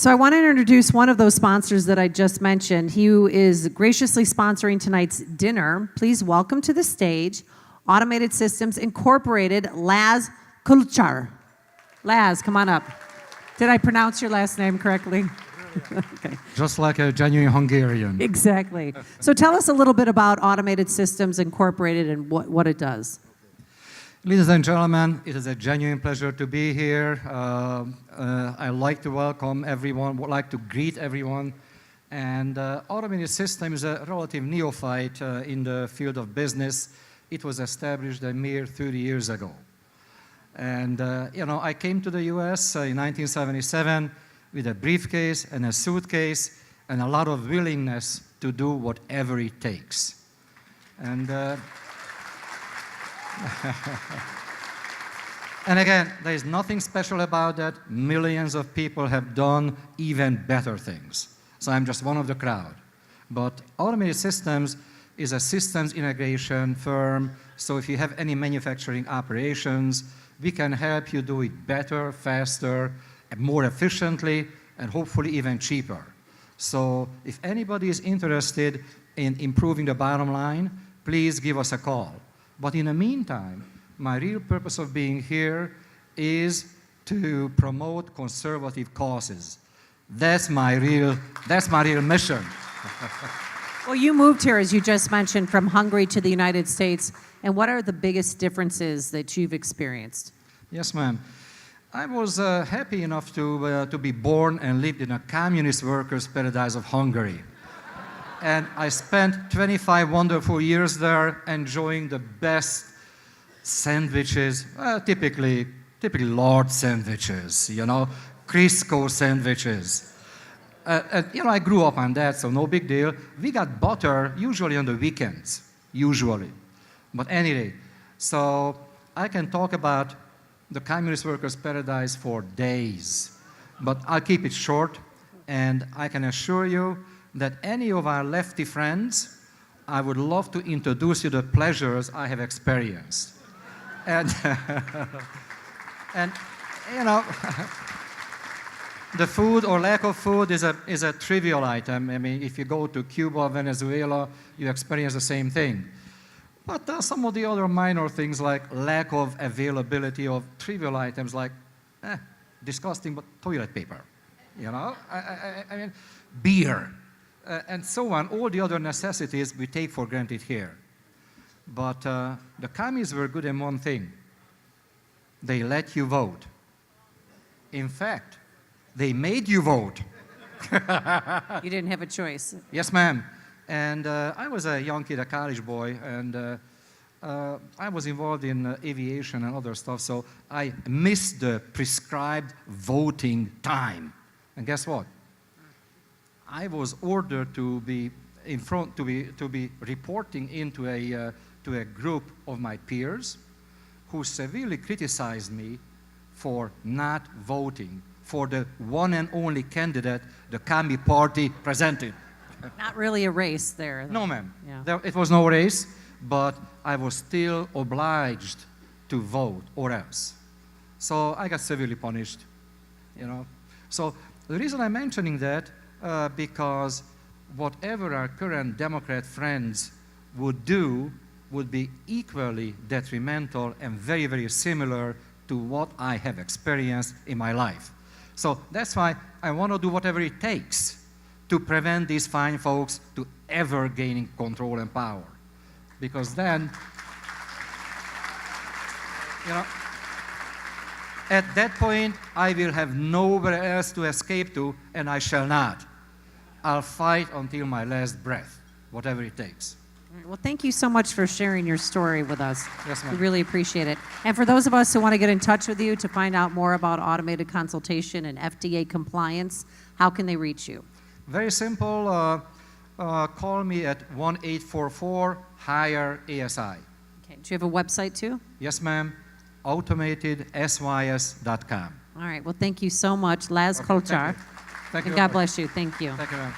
So I want to introduce one of those sponsors that I just mentioned. He is graciously sponsoring tonight's dinner. Please welcome to the stage Automated Systems Incorporated, Kulcsar. Laz, come on up. Did I pronounce your last name correctly? Okay. Just like a genuine Hungarian. Exactly. So tell us a little bit about Automated Systems Incorporated and what it does. Ladies and gentlemen, it is a genuine pleasure to be here. I'd like to welcome everyone, would like to greet everyone. And Automated System is a relative neophyte in the field of business. It was established a mere 30 years ago. And I came to the US in 1977 with a briefcase and a suitcase and a lot of willingness to do whatever it takes. And and again, there is nothing special about that. Millions of people have done even better things. So I'm just one of the crowd. But Automated Systems is a systems integration firm. So if you have any manufacturing operations, we can help you do it better, faster, and more efficiently, and hopefully even cheaper. So if anybody is interested in improving the bottom line, please give us a call. But in the meantime, my real purpose of being here is to promote conservative causes. That's my real mission. Well, you moved here, as you just mentioned, from Hungary to the United States. And what are the biggest differences that you've experienced? Yes, ma'am. I was happy enough to be born and lived in a communist workers' paradise of Hungary. And I spent 25 wonderful years there enjoying the best sandwiches, typically Lord sandwiches, Crisco sandwiches. I grew up on that, so no big deal. We got butter usually on the weekends, usually. But anyway, so I can talk about the communist workers' paradise for days, but I'll keep it short, and I can assure you that any of our lefty friends, I would love to introduce you to the pleasures I have experienced. And, the food or lack of food is a trivial item. I mean, if you go to Cuba, Venezuela, you experience the same thing. But some of the other minor things like lack of availability of trivial items like, disgusting, but toilet paper, I mean, beer, and so on, all the other necessities we take for granted here. But the communists were good in one thing. They let you vote. In fact, they made you vote. You didn't have a choice. Yes, ma'am. And I was a young kid, a college boy, and I was involved in aviation and other stuff, so I missed the prescribed voting time. And guess what? I was ordered to be reporting into to a group of my peers who severely criticized me for not voting for the one and only candidate the Communist Party presented. Not really a race there. No, ma'am. Yeah. It was no race, but I was still obliged to vote or else. So I got severely punished, So the reason I'm mentioning that, because whatever our current Democrat friends would do would be equally detrimental and very, very similar to what I have experienced in my life. So that's why I want to do whatever it takes to prevent these fine folks to ever gaining control and power. Because then, at that point, I will have nowhere else to escape to, and I shall not. I'll fight until my last breath, whatever it takes. Well, thank you so much for sharing your story with us. Yes, ma'am. We really appreciate it. And for those of us who want to get in touch with you to find out more about automated consultation and FDA compliance, how can they reach you? Very simple. Call me at 1-844-HIRE-ASI. Okay. Do you have a website too? Yes, ma'am. AutomatedSYS.com. All right. Well, thank you so much, Kulcsar. Thank you. And God bless you. Thank you. Thank you, ma'am.